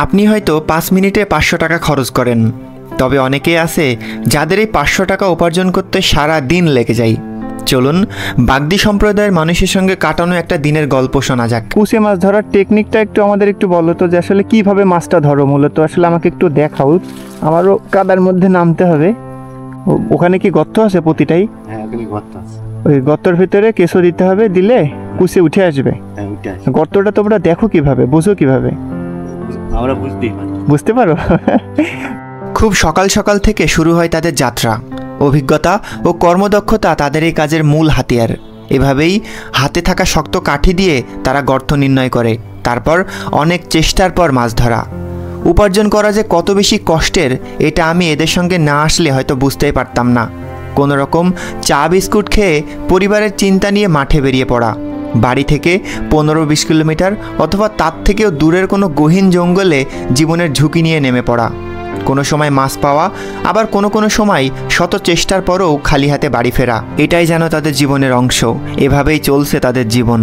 আপনি হয়তো 5 মিনিটে 500 টাকা খরচ করেন, তবে অনেকেই আছে যাদের এই 500 টাকা উপার্জন করতে সারা দিন লেগে যায়। চলুন বাগদি সম্প্রদায়ের মানুষের সঙ্গে কাটানো একটা দিনের গল্প শোনা যাক। কুচে মাছ ধরার টেকনিকটা একটু আমাদের একটু বলো তো, যে আসলে কিভাবে মাছটা ধরো মূলত, আসলে আমাকে একটু দেখাও। আমারও কাদার মধ্যে নামতে হবে। ওখানে কি গর্ত আছে প্রতিটাই? হ্যাঁ, ওখানে গর্ত আছে। ওই গর্তের ভিতরে কেঁচো দিতে হবে, দিলে কুচে উঠে আসবে। হ্যাঁ, ওইটা আছে। গর্তটা তোমরা দেখো কিভাবে, বুঝো কিভাবে? আমরা বুঝতেই পারি। বুঝতে পারো? খুব সকাল সকাল থেকে শুরু হয় তাদের যাত্রা। অভিজ্ঞতা ও কর্মদক্ষতা তাদের এই কাজের মূল হাতিয়ার। এভাবেই হাতে থাকা শক্ত কাঠি দিয়ে তারা গর্ত নির্ণয় করে, তারপর অনেক চেষ্টার পর মাছ ধরা। উপার্জন করা যে কত বেশি কষ্টের, এটা আমি এদের সঙ্গে না আসলে হয়তো বুঝতেই পারতাম না। কোনো রকম চা বিস্কুট খেয়ে পরিবারের চিন্তা নিয়ে মাঠে বেরিয়ে পড়া, বাড়ি থেকে 15-20 কিলোমিটার অথবা তার থেকেও দূরের কোনো গহীন জঙ্গলে জীবনের ঝুঁকি নিয়ে নেমে পড়া, কোনো সময় মাছ পাওয়া, আবার কোনো সময় শত চেষ্টার পরও খালি হাতে বাড়ি ফেরা, এটাই যেন তাদের জীবনের অংশ। এভাবেই চলছে তাদের জীবন।